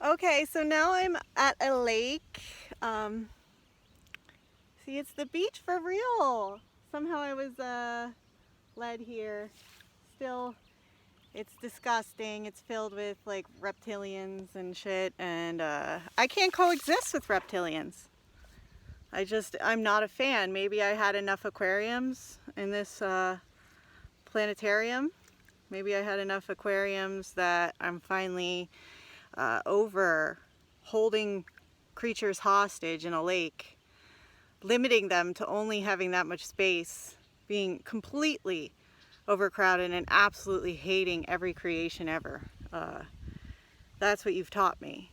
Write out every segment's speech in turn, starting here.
Okay, so now I'm at a lake. See, it's the beach for real. Somehow I was led here. Still, it's disgusting. It's filled with like reptilians and shit, and I can't coexist with reptilians. I'm not a fan. Maybe I had enough aquariums in this planetarium. Maybe I had enough aquariums that I'm finally over holding creatures hostage in a lake, limiting them to only having that much space, being completely overcrowded and absolutely hating every creation ever. That's what you've taught me.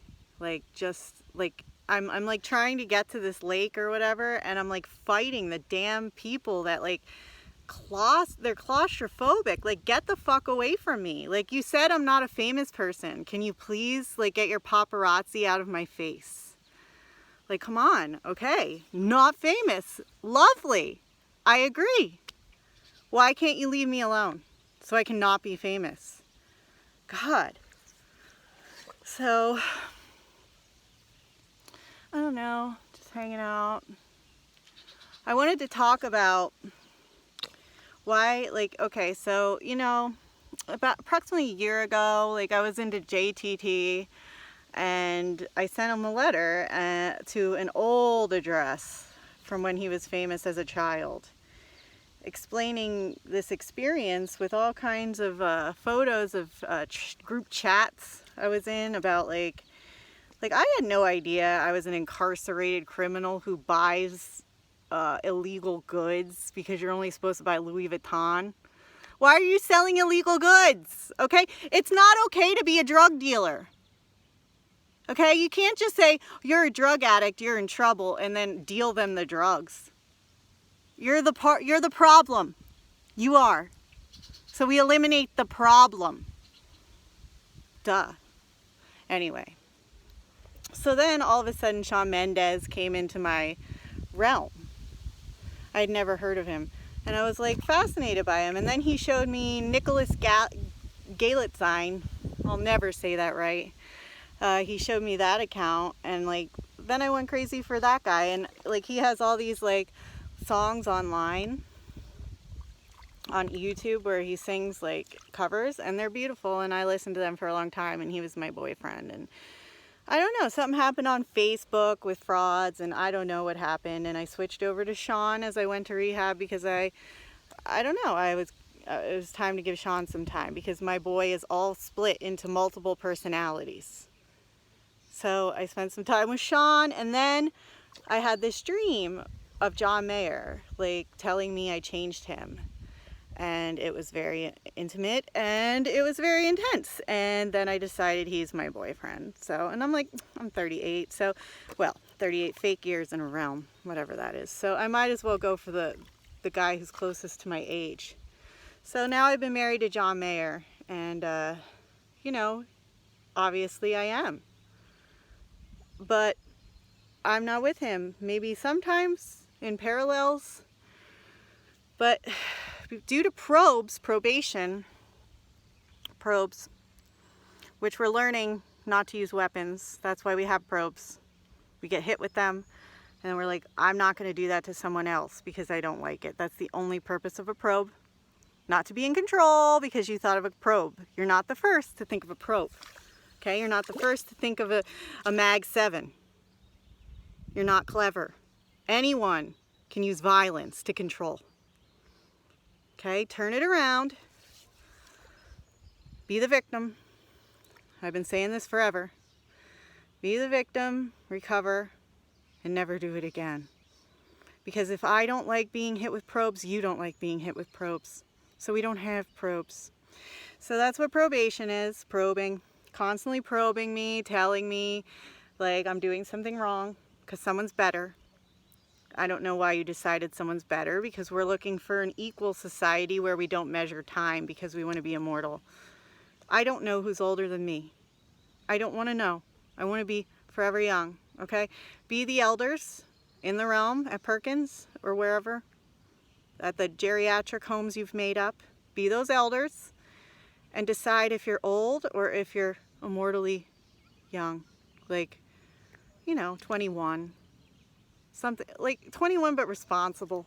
I'm like trying to get to this lake or whatever, and I'm like fighting the damn people that like they're claustrophobic. Like, get the fuck away from me. Like, you said I'm not a famous person. Can you please like get your paparazzi out of my face? Like, come on. Okay, not famous. Lovely. I agree. Why can't you leave me alone so I can not be famous? God. So, I don't know, just hanging out. I wanted to talk about why, like, okay, so, you know, about approximately a year ago, like, I was into JTT, and I sent him a letter to an old address from when he was famous as a child, explaining this experience with all kinds of photos of group chats I was in about like I had no idea I was an incarcerated criminal who buys illegal goods because you're only supposed to buy Louis Vuitton. Why are you selling illegal goods? Okay, it's not okay to be a drug dealer. Okay, you can't just say you're a drug addict, you're in trouble, and then deal them the drugs. You're the problem. You are. So we eliminate the problem. Duh. Anyway. So then all of a sudden Shawn Mendes came into my realm. I'd never heard of him. And I was like fascinated by him. And then he showed me Nicholas Galitzine. I'll never say that right. He showed me that account, and like then I went crazy for that guy. And like he has all these like songs online on YouTube where he sings like covers, and they're beautiful, and I listened to them for a long time, and he was my boyfriend. And I don't know, something happened on Facebook with frauds, and I don't know what happened, and I switched over to Shawn as I went to rehab because I don't know, it was time to give Shawn some time because my boy is all split into multiple personalities. So I spent some time with Shawn, and then I had this dream of John Mayer, like telling me I changed him. And it was very intimate, and it was very intense. And then I decided he's my boyfriend. So, and I'm like, I'm 38. So, well, 38 fake years in a realm, whatever that is. So I might as well go for the guy who's closest to my age. So now I've been married to John Mayer, and, you know, obviously I am. But I'm not with him. Maybe sometimes in parallels. But due to probation, which we're learning not to use weapons. That's why we have probes. We get hit with them, and then we're like, I'm not going to do that to someone else because I don't like it. That's the only purpose of a probe. Not to be in control because you thought of a probe. You're not the first to think of a probe. Okay, you're not the first to think of a Mag 7. You're not clever. Anyone can use violence to control. Okay, turn it around. Be the victim. I've been saying this forever. Be the victim, recover, and never do it again. Because if I don't like being hit with probes, you don't like being hit with probes. So we don't have probes. So that's what probation is, probing. Constantly probing me, telling me like I'm doing something wrong because someone's better. I don't know why you decided someone's better, because we're looking for an equal society where we don't measure time because we want to be immortal. I don't know who's older than me. I don't want to know. I want to be forever young, okay? Be the elders in the realm at Perkins or wherever, at the geriatric homes you've made up. Be those elders and decide if you're old or if you're immortally young. like, you know, 21. Something like 21 but responsible.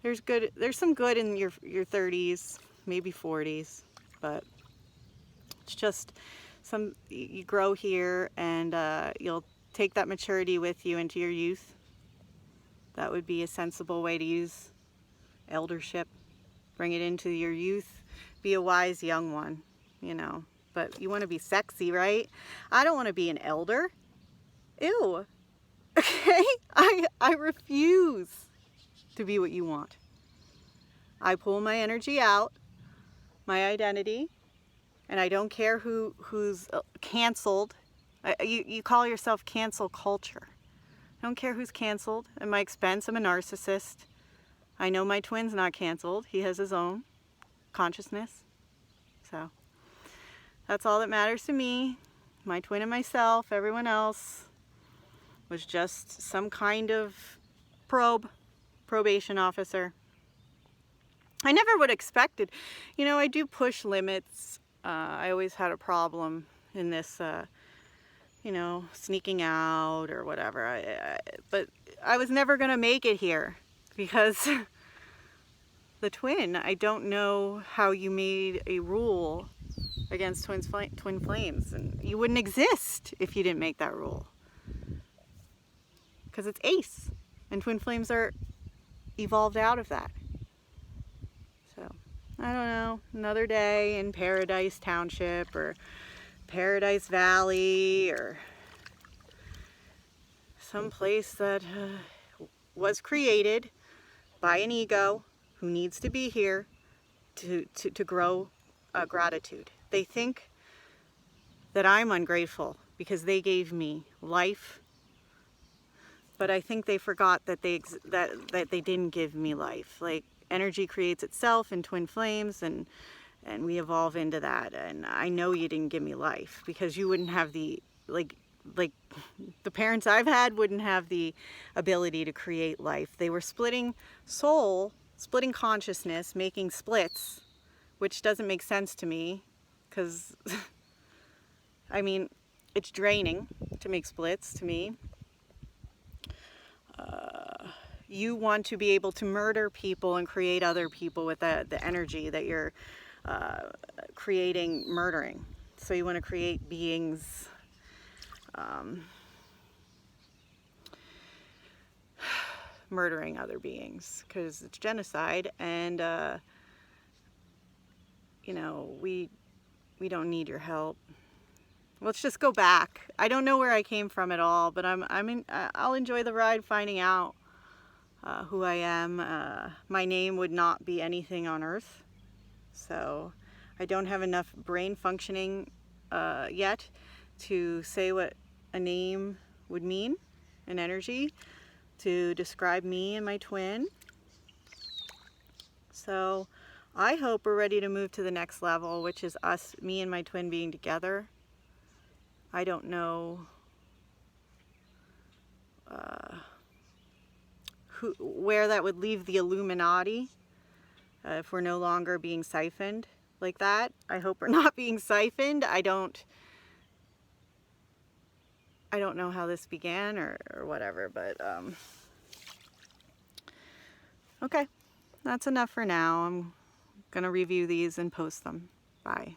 There's some good in your 30s, maybe 40s, but it's just you grow here, and you'll take that maturity with you into your youth. That would be a sensible way to use eldership. Bring it into your youth. Be a wise young one, you know. But you want to be sexy, right? I don't want to be an elder. Ew. Okay? I refuse to be what you want. I pull my energy out, my identity, and I don't care who's canceled. You call yourself cancel culture. I don't care who's canceled at my expense. I'm a narcissist. I know my twin's not canceled. He has his own consciousness. So that's all that matters to me. My twin and myself. Everyone else was just some kind of probation officer. I never would have expected. You know, I do push limits. I always had a problem in this, you know, sneaking out or whatever. But I was never going to make it here because the twin, I don't know how you made a rule against twin flames. And you wouldn't exist if you didn't make that rule. Because it's ace. And twin flames are evolved out of that. So, I don't know, another day in Paradise Township or Paradise Valley or some place that was created by an ego who needs to be here to grow gratitude. They think that I'm ungrateful because they gave me life, but I think they forgot that that they didn't give me life. Like, energy creates itself in twin flames, and we evolve into that. And I know you didn't give me life because you wouldn't have the like the parents I've had wouldn't have the ability to create life. They were splitting soul, splitting consciousness, making splits, which doesn't make sense to me because I mean, it's draining to make splits to me. You want to be able to murder people and create other people with the energy that you're creating, murdering. So you want to create beings murdering other beings because it's genocide, and you know, we don't need your help. Let's just go back. I don't know where I came from at all, but I'll enjoy the ride finding out who I am. My name would not be anything on earth, so I don't have enough brain functioning yet to say what a name would mean, an energy, to describe me and my twin. So I hope we're ready to move to the next level, which is me and my twin being together. I don't know where that would leave the Illuminati if we're no longer being siphoned like that. I hope we're not being siphoned. I don't know how this began or whatever, but okay, that's enough for now. I'm gonna review these and post them. Bye.